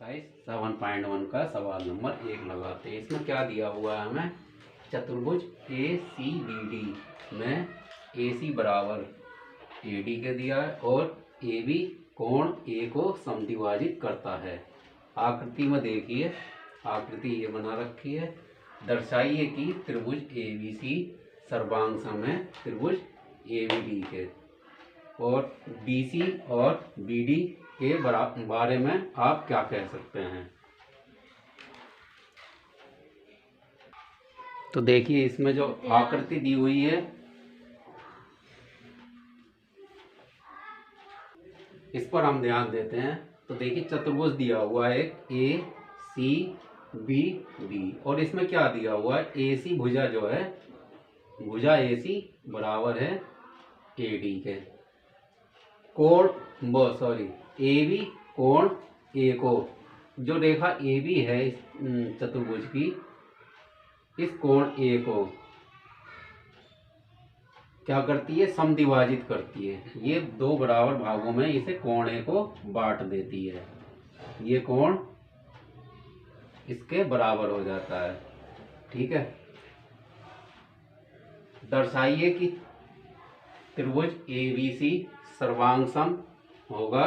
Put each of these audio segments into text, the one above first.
Exercise 7.1 का सवाल number 1 लगाते हैं। इसमें क्या दिया हुआ है हमें, चतुर्भुज ए सी बी डी में ए सी बराबर ए डी के दिया है और ए बी कोण ए को समद्विभाजित करता है। आकृति में देखिए, आकृति ये बना रखी है। दर्शाइए कि त्रिभुज ए बी सी सर्वांग सम है त्रिभुज ए बी डी के, और बी सी और बी डी के बारे में आप क्या कह सकते हैं। तो देखिए, इसमें जो आकृति दी हुई है इस पर हम ध्यान देते हैं। तो देखिए, चतुर्भुज दिया हुआ है ए सी बी डी, और इसमें क्या दिया हुआ है, ए सी भुजा जो है, भुजा ए सी बराबर है ए डी के। कोण ए बी कोण ए को, जो रेखा ए बी है इस चतुर्भुज की, इस कोण ए को क्या करती है, समद्विभाजित करती है। ये दो बराबर भागों में इसे कोण ए को बांट देती है। ये कोण इसके बराबर हो जाता है। ठीक है, दर्शाइए कि त्रिभुज ए बी सी सर्वांग सम होगा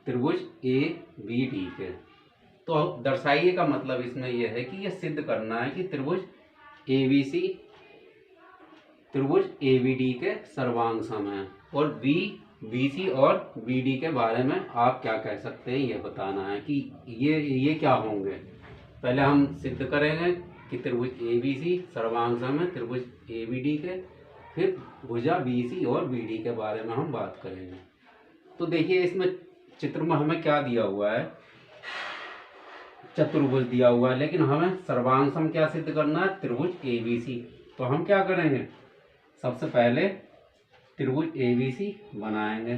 त्रिभुज ए बी डी के। तो दर्शाइए का मतलब इसमें यह है कि यह सिद्ध करना है कि त्रिभुज ए बी सी त्रिभुज ए बी डी के सर्वांग सम है। और बी सी और बी डी के बारे में आप क्या कह सकते हैं, यह बताना है कि ये क्या होंगे। पहले हम सिद्ध करेंगे कि त्रिभुज ए बी सी सर्वांग सम है त्रिभुज ए बी डी के, फिर भुजा बी सी और बी डी के बारे में हम बात करेंगे। तो देखिए, इसमें चित्र में हमें क्या दिया हुआ है, चतुर्भुज दिया हुआ है, लेकिन हमें सर्वांग सम क्या सिद्ध करना है, त्रिभुज ए बी सी। तो हम क्या करेंगे, सबसे पहले त्रिभुज ए बी सी बनाएंगे।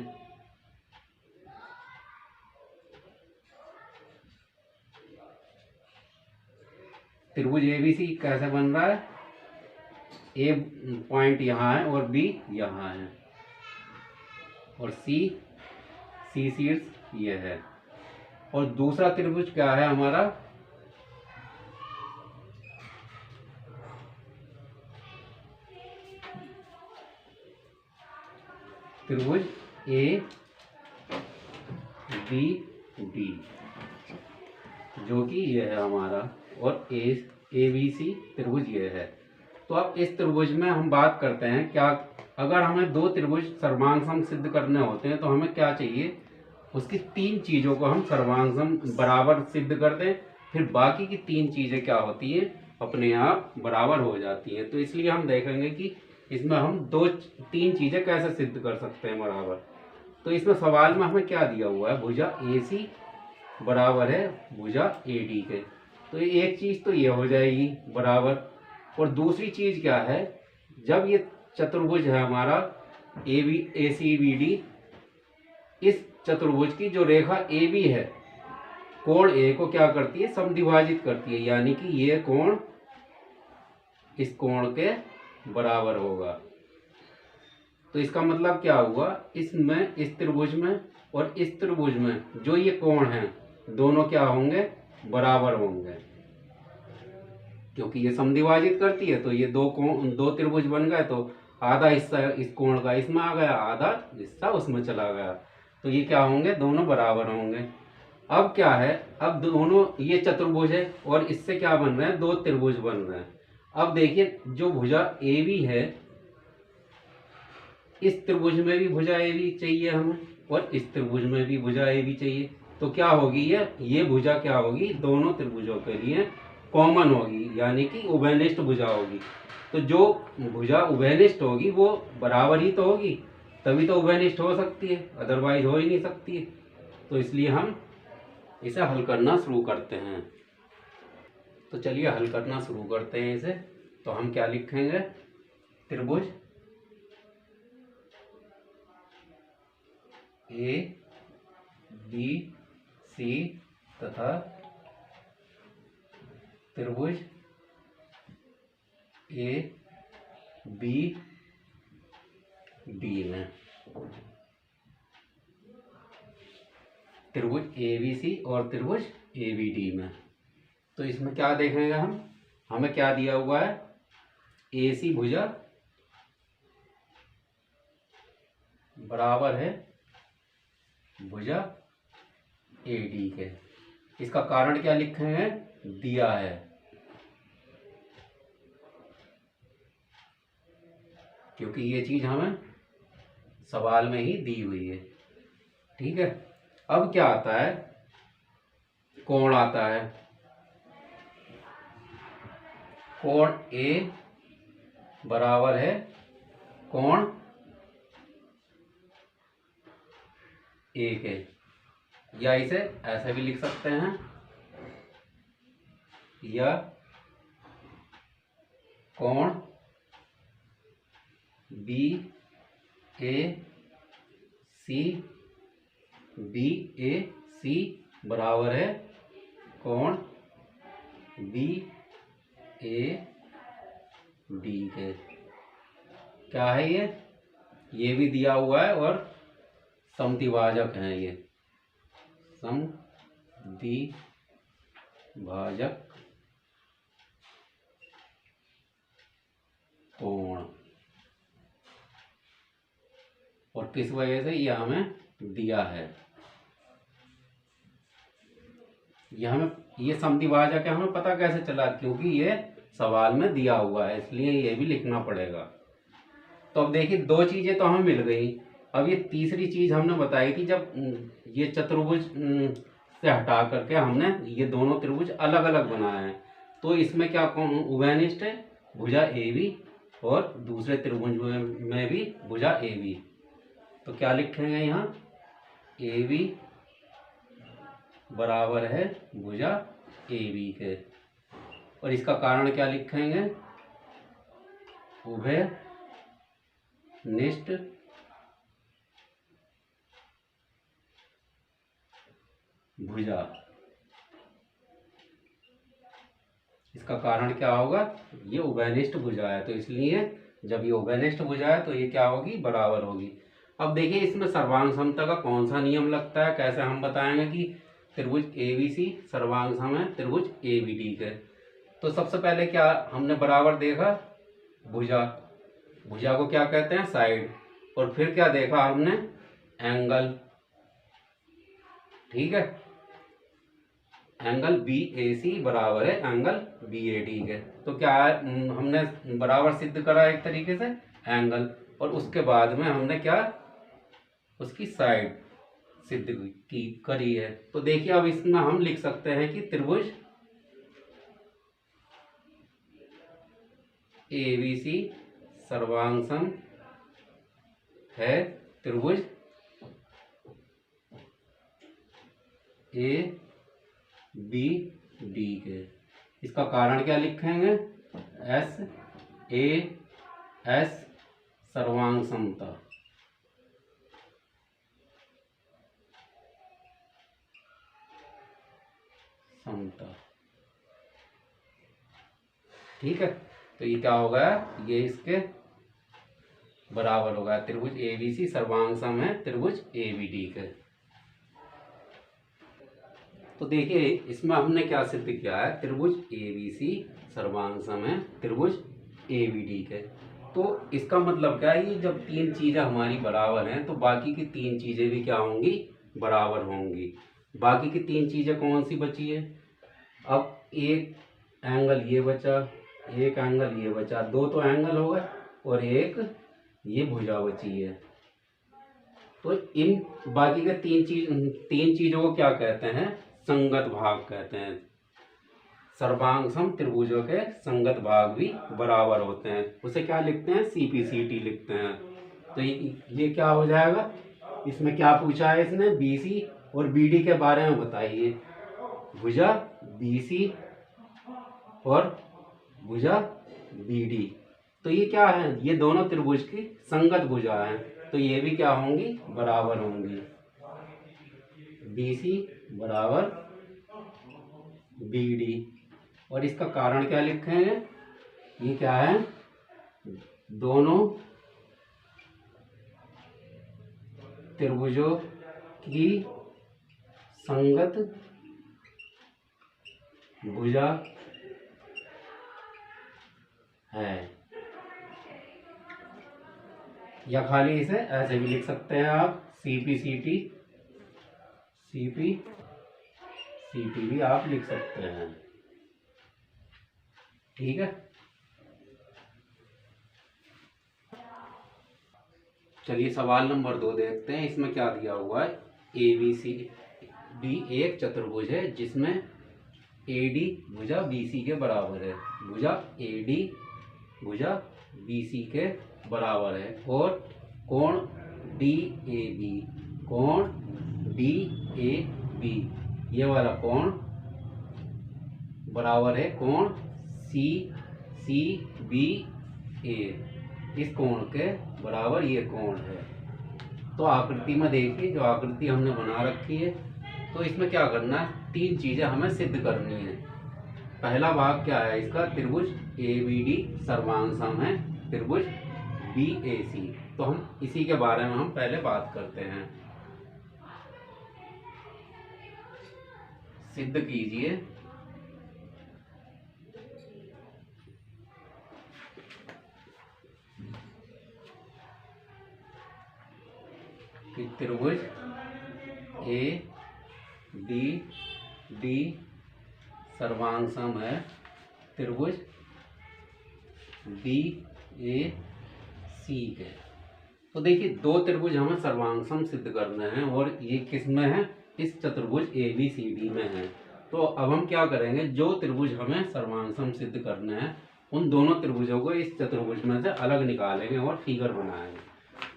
त्रिभुज ए बी सी कैसे बन रहा है, ए पॉइंट यहाँ है और बी यहाँ है, और सी शीर्ष ये है। और दूसरा त्रिभुज क्या है हमारा, त्रिभुज ए बी डी, जो कि यह है हमारा, और ए बी सी त्रिभुज ये है। तो अब इस त्रिभुज में हम बात करते हैं, क्या अगर हमें दो त्रिभुज सर्वांग सम सिद्ध करने होते हैं तो हमें क्या चाहिए, उसकी तीन चीजों को हम सर्वांग सम बराबर सिद्ध कर दें, फिर बाकी की तीन चीजें क्या होती है, अपने आप बराबर हो जाती है। तो इसलिए हम देखेंगे कि इसमें हम तीन चीजें कैसे सिद्ध कर सकते हैं बराबर। तो इसमें सवाल में हमें क्या दिया हुआ है, भुजा ए सी बराबर है भुजा ए डी के। तो एक चीज तो ये हो जाएगी बराबर, और दूसरी चीज क्या है, जब ये चतुर्भुज है हमारा ए सी बी डी, इस चतुर्भुज की जो रेखा ए बी है, कोण ए को क्या करती है, समद्विभाजित करती है, यानी कि ये कोण इस कोण के बराबर होगा। तो इसका मतलब क्या हुआ, इसमें इस त्रिभुज में और इस त्रिभुज में जो ये कोण है, दोनों क्या होंगे, बराबर होंगे, क्योंकि ये समद्विभाजित करती है। तो ये दो त्रिभुज बन गए, तो आधा हिस्सा इस कोण का इसमें आ गया, आधा हिस्सा उसमें चला गया, तो ये क्या होंगे, दोनों बराबर होंगे। अब क्या है, अब दोनों ये चतुर्भुज है और इससे क्या बन रहे हैं, दो त्रिभुज बन रहे हैं। अब देखिए, जो भुजा ए बी है, इस त्रिभुज में भी भुजा ए बी चाहिए हमें, और इस त्रिभुज में भी भुजा ए बी चाहिए। तो क्या होगी, ये भुजा क्या होगी, दोनों त्रिभुजों के लिए कॉमन होगी, यानी कि उभयनिष्ठ भुजा होगी। तो जो भुजा उभयनिष्ठ होगी वो बराबर ही तो होगी, तभी तो उभयनिष्ठ हो सकती है, अदरवाइज हो ही नहीं सकती है। तो इसलिए हम इसे हल करना शुरू करते हैं। तो चलिए हल करना शुरू करते हैं इसे। तो हम क्या लिखेंगे, त्रिभुज ए बी सी तथा त्रिभुज ए बी डी में त्रिभुज ए बी सी और त्रिभुज ABD में। तो इसमें क्या देखेंगे हम, हमें क्या दिया हुआ है, AC भुजा बराबर है भुजा AD के। इसका कारण क्या लिखेंगे, दिया है, क्योंकि ये चीज हमें सवाल में ही दी हुई है। ठीक है, अब क्या आता है, कोण आता है। कोण A बराबर है कोण A के, या इसे ऐसे भी लिख सकते हैं, या कोण BAC बराबर है कोण BAD के। क्या है ये भी दिया हुआ है और समद्विभाजक है, ये समद्विभाजक कोण। और किस वजह से ये हमें दिया है, ये हमें, ये समद्विभाजक है, हमें पता कैसे चला, क्योंकि ये सवाल में दिया हुआ है, इसलिए ये भी लिखना पड़ेगा। तो अब देखिए, दो चीजें तो हमें मिल गई। अब ये तीसरी चीज हमने बताई थी, जब ये चतुर्भुज से हटा करके हमने ये दोनों त्रिभुज अलग अलग बनाए हैं, तो इसमें क्या उभयनिष्ठ है, भुजा AB, और दूसरे त्रिभुज में भी भुजा AB। तो क्या लिखेंगे यहाँ, AB बराबर है भुजा AB के, और इसका कारण क्या लिखेंगे, उभयनिष्ठ भुजा। इसका कारण क्या होगा, ये उभयनिष्ठ भुजा है, तो इसलिए जब ये उभयनिष्ठ भुजा है तो ये क्या होगी, बराबर होगी। अब देखिए, इसमें सर्वांग समता का कौन सा नियम लगता है, कैसे हम बताएंगे कि त्रिभुज ABC सर्वांग सम है त्रिभुज ABD के। तो सबसे पहले क्या हमने बराबर देखा, भुजा, भुजा को क्या कहते हैं, साइड, और फिर क्या देखा हमने, एंगल। ठीक है, एंगल BAC बराबर है एंगल BAD के। तो क्या है, हमने बराबर सिद्ध करा एक तरीके से एंगल, और उसके बाद में हमने क्या, उसकी साइड सिद्ध की करी है। तो देखिए, अब इसमें हम लिख सकते हैं कि त्रिभुज ABC सर्वांग सम है त्रिभुज ABD के। इसका कारण क्या लिखेंगे, SAS सर्वांग समता। ठीक है, तो ये क्या होगा, ये इसके बराबर होगा, त्रिभुज ABC सर्वांग सम है त्रिभुज ABD के। तो देखिए, इसमें हमने क्या सिद्ध किया है, त्रिभुज ABC सर्वांग सम है त्रिभुज ABD के। तो इसका मतलब क्या है, ये जब तीन चीजें हमारी बराबर हैं तो बाकी की तीन चीजें भी क्या होंगी, बराबर होंगी। बाकी की तीन चीजें कौन सी बची है, अब एक एंगल ये बचा, एक एंगल ये बचा, दो तो एंगल हो गए, और एक ये भुजा बची है। तो इन बाकी के तीन चीजों को क्या कहते हैं, संगत भाग कहते हैं। सर्वांग सम त्रिभुजों के संगत भाग भी बराबर होते हैं, उसे क्या लिखते हैं, CPCT लिखते हैं। तो ये क्या हो जाएगा, इसमें क्या पूछा है इसने, BC और BD के बारे में बताइए। भुजा BC और भुजा BD, तो ये क्या है, ये दोनों त्रिभुज की संगत भुजा है, तो ये भी क्या होंगी, बराबर होंगी। BC बराबर BD, और इसका कारण क्या लिखेंगे, ये क्या है, दोनों त्रिभुजों की संगत भुजा है, या खाली इसे ऐसे भी लिख सकते हैं आप, CP CP भी आप लिख सकते हैं। ठीक है, चलिए सवाल नंबर 2 देखते हैं। इसमें क्या दिया हुआ है, ABCD एक चतुर्भुज है जिसमें AD भुजा BC के बराबर है, भुजा AD भुजा BC के बराबर है, और कोण DAB ये वाला कोण बराबर है कोण CCBA, इस कोण के बराबर ये कोण है। तो आकृति में देखिए, जो आकृति हमने बना रखी है, तो इसमें क्या करना है, 3 चीजें हमें सिद्ध करनी है। पहला भाग क्या है इसका, त्रिभुज ABD सर्वांग है त्रिभुज BAC, तो हम इसी के बारे में हम पहले बात करते हैं। सिद्ध कीजिए कि त्रिभुज ABD सर्वांग सम है त्रिभुज BAC के। तो देखिए, 2 त्रिभुज हमें सर्वांग सम सिद्ध करने हैं, और ये किस में है, इस चतुर्भुज ABCD में है। तो अब हम क्या करेंगे, जो त्रिभुज हमें सर्वांग सम सिद्ध करने हैं उन दोनों त्रिभुजों को इस चतुर्भुज में से अलग निकालेंगे और फिगर बनाएंगे।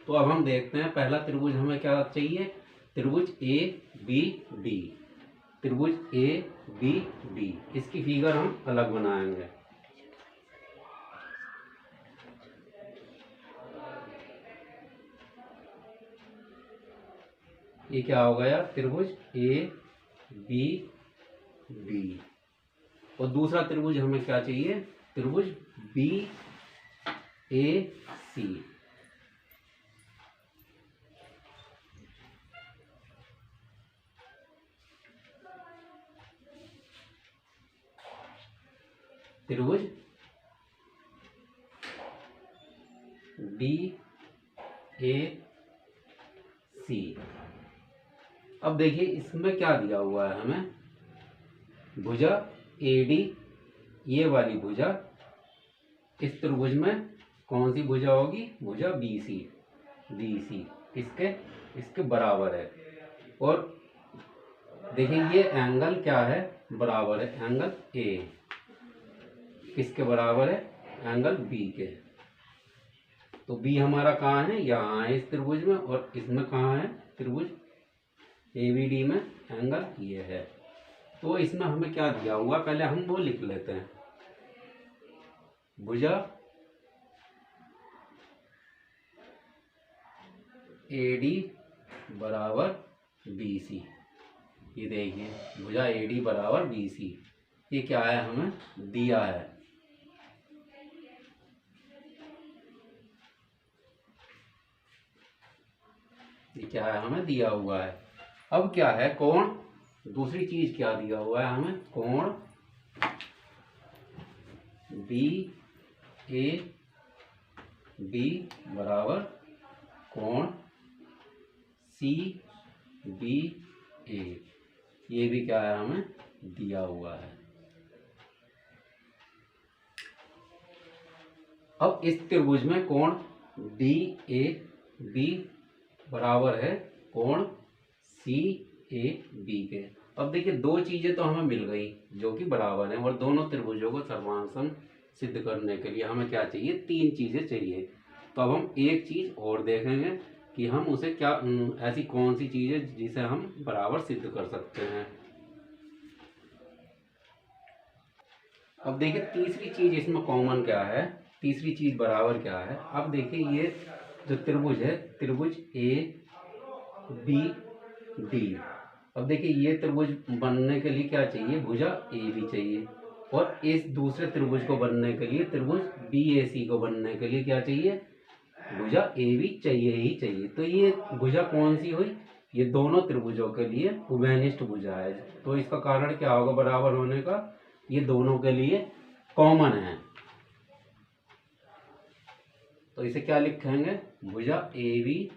तो अब हम देखते हैं, पहला त्रिभुज हमें क्या चाहिए, त्रिभुज ABD, त्रिभुज ABD, इसकी फिगर हम अलग बनाएंगे। ये क्या हो गया, त्रिभुज ABD, और दूसरा त्रिभुज हमें क्या चाहिए, त्रिभुज BAC, त्रिभुज BAC। अब देखिए, इसमें क्या दिया हुआ है हमें, भुजा AD ये वाली भुजा इस त्रिभुज में कौन सी भुजा होगी, भुजा BC इसके बराबर है। और देखिए, ये एंगल क्या है, बराबर है एंगल A, किसके बराबर है, एंगल B के। तो B हमारा कहाँ है, यहाँ है इस त्रिभुज में, और इसमें कहाँ है, त्रिभुज ABD में एंगल ये है। तो इसमें हमें क्या दिया हुआ, पहले हम वो लिख लेते हैं, भुजा AD बराबर BC, ये देखिए भुजा AD बराबर BC, ये क्या है, हमें दिया है। ये क्या है, हमें दिया हुआ है। अब क्या है, कोण, दूसरी चीज क्या दिया हुआ है हमें, कोण BAB बराबर कोण CBA, ये भी क्या है, हमें दिया हुआ है। अब इस त्रिभुज में कोण DAB बराबर है कोण CAB के। अब देखिए, 2 चीजें तो हमें मिल गई जो कि बराबर हैं, और दोनों त्रिभुजों को सर्वांग सम सिद्ध करने के लिए हमें क्या चाहिए, 3 चीजें चाहिए। तो अब हम एक चीज और देखेंगे कि हम उसे क्या, ऐसी कौन सी चीज है जिसे हम बराबर सिद्ध कर सकते हैं। अब देखिए, तीसरी चीज इसमें कॉमन क्या है, तीसरी चीज बराबर क्या है। अब देखिए, ये जो त्रिभुज है, त्रिभुज ABD, अब देखिए, ये त्रिभुज बनने के लिए क्या चाहिए, भुजा AB चाहिए, और इस दूसरे त्रिभुज को बनने के लिए, त्रिभुज BAC को बनने के लिए क्या चाहिए, भुजा AB चाहिए ही चाहिए। तो ये भुजा कौन सी हुई, ये दोनों त्रिभुजों के लिए उभयनिष्ठ भुजा है। तो इसका कारण क्या होगा बराबर होने का, ये दोनों के लिए कॉमन है। तो इसे क्या लिखेंगे, भुजा ए बी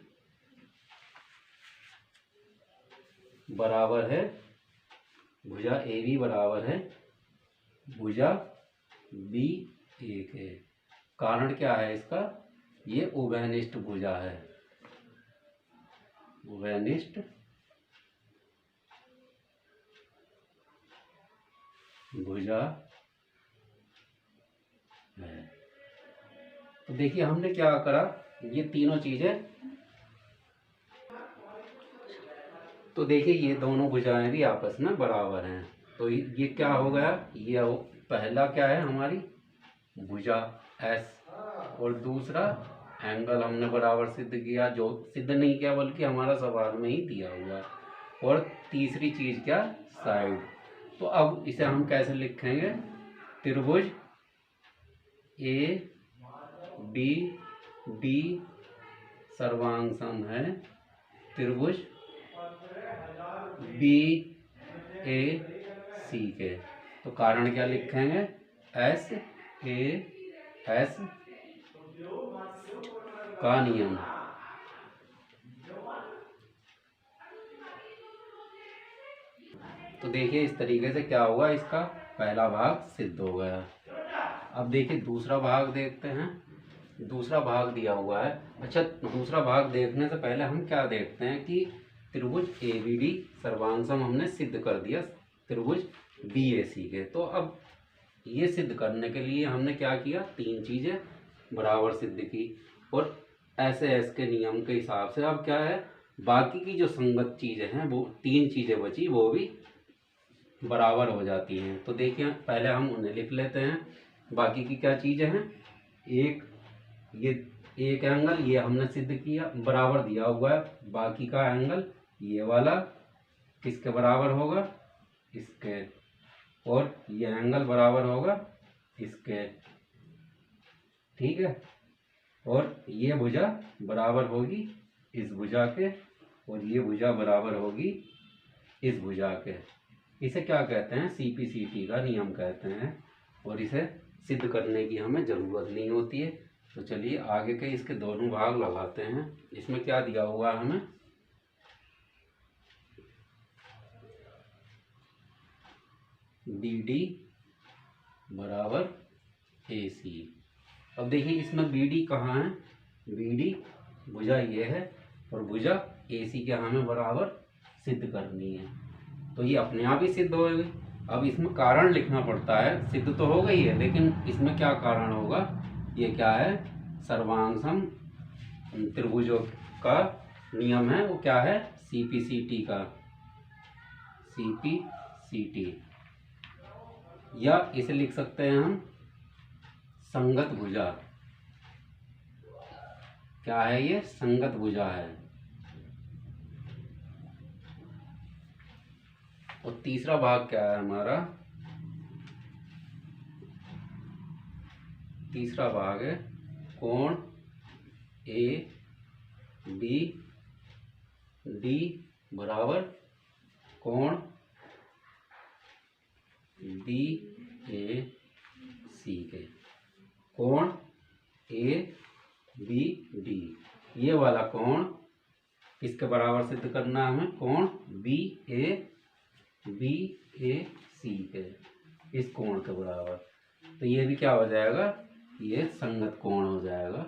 बराबर है, भुजा ए बी बराबर है भुजा बी ए के। कारण क्या है इसका, ये उभयनिष्ठ भुजा है, उभयनिष्ठ भुजा है। तो देखिए हमने क्या करा, ये तीनों चीजें, तो देखिए ये दोनों भुजाएं भी आपस में बराबर हैं। तो ये क्या हो गया, ये पहला क्या है हमारी भुजा एस, और दूसरा एंगल हमने बराबर सिद्ध किया, जो सिद्ध नहीं किया बल्कि हमारा सवाल में ही दिया हुआ है, और तीसरी चीज क्या, साइड। तो अब इसे हम कैसे लिखेंगे, त्रिभुज ए बी डी सर्वांग सम है त्रिभुज बी ए सी के। तो कारण क्या लिखेंगे, एस ए एस का नियम। तो देखिए इस तरीके से क्या हुआ, इसका पहला भाग सिद्ध हो गया। अब देखिए दूसरा भाग देखते हैं। दूसरा भाग दिया हुआ है। अच्छा, दूसरा भाग देखने से पहले हम क्या देखते हैं कि त्रिभुज ए बी डी सर्वांग सम हमने सिद्ध कर दिया त्रिभुज बी ए सी के। तो अब ये सिद्ध करने के लिए हमने क्या किया, तीन चीजें बराबर सिद्ध की, और ऐसे एस के नियम के हिसाब से अब क्या है, बाकी की जो संगत चीजें हैं वो तीन चीजें बची, वो भी बराबर हो जाती हैं। तो देखिए पहले हम उन्हें लिख लेते हैं। बाकी की क्या चीजें हैं, एक ये एक एंगल ये हमने सिद्ध किया बराबर दिया हुआ है, बाकी का एंगल ये वाला किसके बराबर होगा, इसके, और ये एंगल बराबर होगा इसके, ठीक है। और ये भुजा बराबर होगी इस भुजा के, और ये भुजा बराबर होगी इस भुजा के। इसे क्या कहते हैं, सीपीसीटी का नियम कहते हैं, और इसे सिद्ध करने की हमें ज़रूरत नहीं होती है। तो चलिए आगे के इसके दोनों भाग लगाते हैं। इसमें क्या दिया हुआ है हमें, बी डी बराबर ए सी। अब देखिए इसमें बी डी कहाँ है, बी डी भुजा ये है, और भुजा ए सी के हमें बराबर सिद्ध करनी है। तो ये अपने आप ही सिद्ध हो गई। अब इसमें कारण लिखना पड़ता है, सिद्ध तो हो गई है लेकिन इसमें क्या कारण होगा, ये क्या है, सर्वांग सम त्रिभुजों का नियम है, वो क्या है, सीपीसीटी का, सीपीसीटी, या इसे लिख सकते हैं हम संगत भुजा। क्या है ये, संगत भुजा है। और तीसरा भाग क्या है हमारा, तीसरा भाग है कोण ए बी डी बराबर कोण बी ए सी के। कोण ए बी डी, ये वाला कोण किसके बराबर सिद्ध करना है हमें, कोण बी ए सी के, इस कोण के बराबर। तो ये भी क्या हो जाएगा, ये संगत कोण हो जाएगा।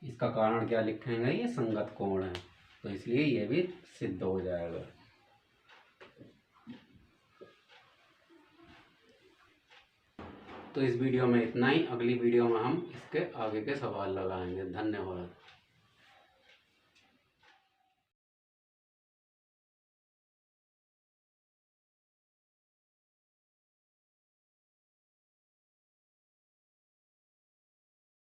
इसका कारण क्या लिखेंगे, ये संगत कोण है, तो इसलिए ये भी सिद्ध हो जाएगा। तो इस वीडियो में इतना ही। अगली वीडियो में हम इसके आगे के सवाल लगाएंगे। धन्यवाद।